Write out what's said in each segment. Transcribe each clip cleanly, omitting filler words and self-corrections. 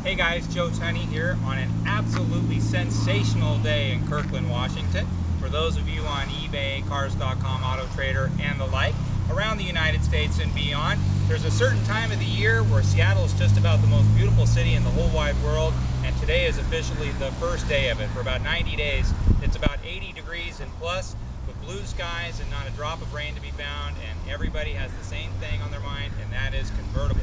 Hey guys, Joe Tunney here on an absolutely sensational day in Kirkland, Washington. For those of you on eBay, Cars.com, Auto Trader, and the like, around the United States and beyond, there's a certain time of the year where Seattle is just about the most beautiful city in the whole wide world, and today is officially the first day of it. For about 90 days, it's about 80 degrees and plus, with blue skies and not a drop of rain to be found, and everybody has the same thing on their mind, and that is convertibles.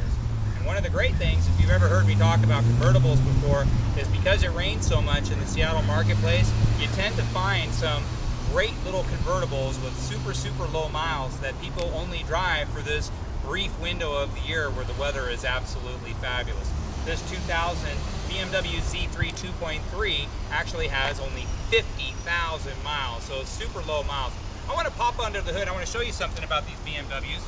One of the great things, if you've ever heard me talk about convertibles before, is because it rains so much in the Seattle marketplace, you tend to find some great little convertibles with super low miles that people only drive for this brief window of the year where the weather is absolutely fabulous. This 2000 BMW Z3 2.3 actually has only 50,000 miles, so it's super low miles. I want to pop under the hood. I want to show you something about these BMWs.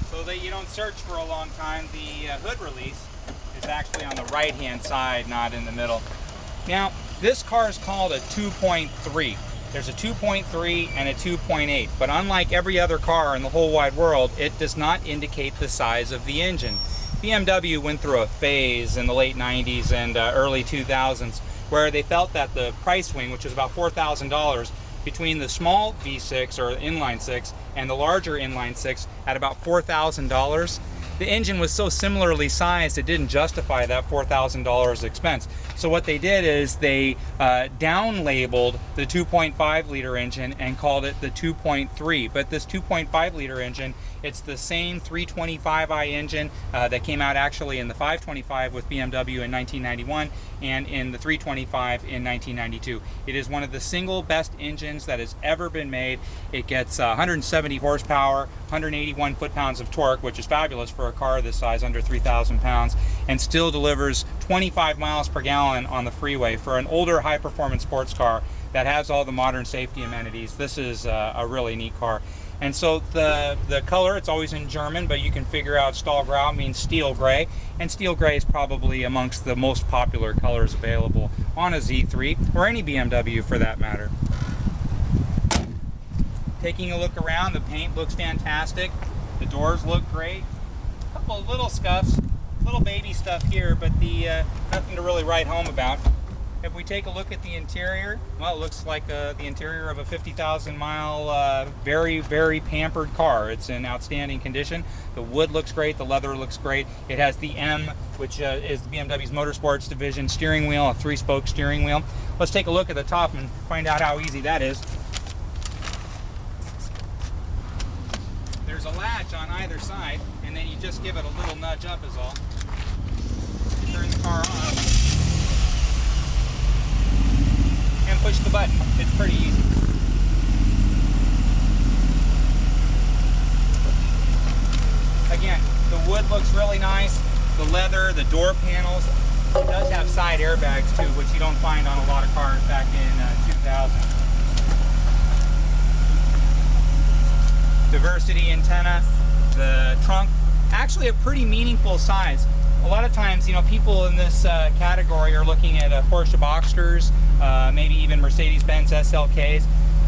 So that you don't search for a long time, the hood release is actually on the right hand side, not in the middle. Now, this car is called a 2.3. There's a 2.3 and a 2.8, but unlike every other car in the whole wide world, it does not indicate the size of the engine. BMW went through a phase in the late 90s and early 2000s where they felt that the price swing, which was about $4,000, between the small V6 or inline 6 and the larger inline 6 at about $4,000. The engine was so similarly sized it didn't justify that $4,000 expense. So what they did is they down-labeled the 2.5 liter engine and called it the 2.3. But this 2.5 liter engine, it's the same 325i engine that came out actually in the 525 with BMW in 1991 and in the 325 in 1992. It is one of the single best engines that has ever been made. It gets 170 horsepower, 181 foot-pounds of torque, which is fabulous for a car this size, under 3,000 pounds, and still delivers 25 miles per gallon on the freeway. For an older high-performance sports car that has all the modern safety amenities, this is a really neat car. And so the color, it's always in German, but you can figure out Stahlgrau means steel gray, and steel gray is probably amongst the most popular colors available on a Z3, or any BMW for that matter. Taking a look around, the paint looks fantastic, the doors look great, a couple of little scuffs, little baby stuff here, but nothing to really write home about. If we take a look at the interior, well, it looks like the interior of a 50,000 mile, very pampered car. It's in outstanding condition. The wood looks great, the leather looks great. It has the M, which is BMW's Motorsports division steering wheel, a 3-spoke steering wheel. Let's take a look at the top and find out how easy that is. There's a latch on either side, and then you just give it a little nudge up is all. Turn the car on and push the button. It's pretty easy. Again, the wood looks really nice. The leather, the door panels. It does have side airbags too, which you don't find on a lot of cars back in 2000. Diversity antenna. The trunk, actually a pretty meaningful size. A lot of times, you know, people in this category are looking at Porsche Boxsters, maybe even Mercedes-Benz SLKs.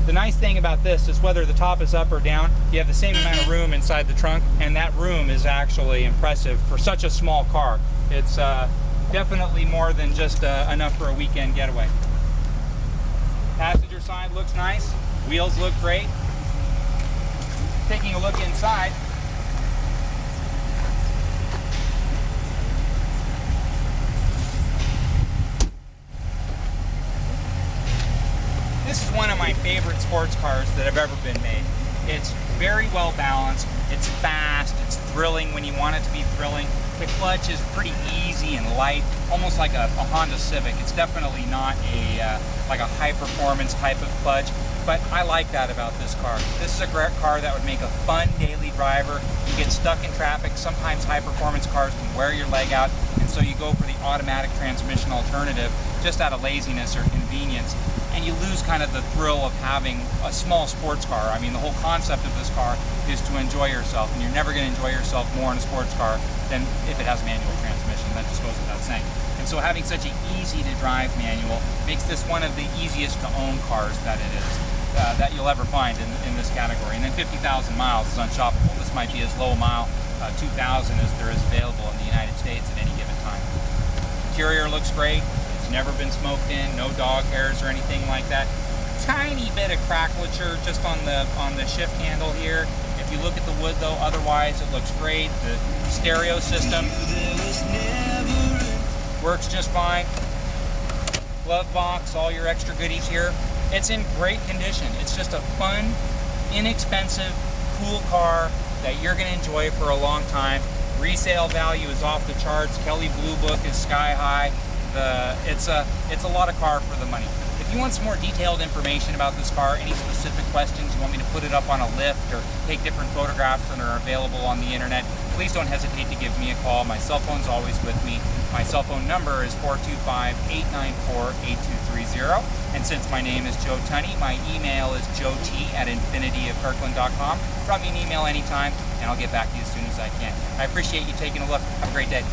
The nice thing about this is whether the top is up or down, you have the same amount of room inside the trunk, and that room is actually impressive for such a small car. It's definitely more than just enough for a weekend getaway. Passenger side looks nice. Wheels look great. Taking a look inside, this is one of my favorite sports cars that have ever been made. It's very well balanced, it's fast, it's thrilling when you want it to be thrilling. The clutch is pretty easy and light, almost like a Honda Civic. It's definitely not like a high performance type of clutch, but I like that about this car. This is a great car that would make a fun daily driver. You get stuck in traffic, sometimes high performance cars can wear your leg out, and so you go for the automatic transmission alternative just out of laziness or convenience. And you lose kind of the thrill of having a small sports car. I mean, the whole concept of this car is to enjoy yourself, and you're never going to enjoy yourself more in a sports car than if it has manual transmission. That just goes without saying. And so having such an easy to drive manual makes this one of the easiest to own cars that it is, that you'll ever find in this category. And in 50,000 miles is unshoppable. This might be as low a mile, 2,000 as there is available in the United States at any given time. Interior looks great. It's never been smoked in, no dog hairs or anything like that. Tiny bit of cracklature just on the shift handle here. If you look at the wood though, otherwise it looks great. The stereo system works just fine. Glove box, all your extra goodies here. It's in great condition. It's just a fun, inexpensive, cool car that you're going to enjoy for a long time. Resale value is off the charts. Kelley Blue Book is sky high. It's a lot of car for the money. If you want some more detailed information about this car, any specific questions, you want me to put it up on a lift or take different photographs that are available on the internet, please don't hesitate to give me a call. My cell phone's always with me. My cell phone number is 425-894-8230. And since my name is Joe Tunney, my email is joet@infinitiofkirkland.com. Drop me an email anytime, and I'll get back to you as soon as I can. I appreciate you taking a look. Have a great day.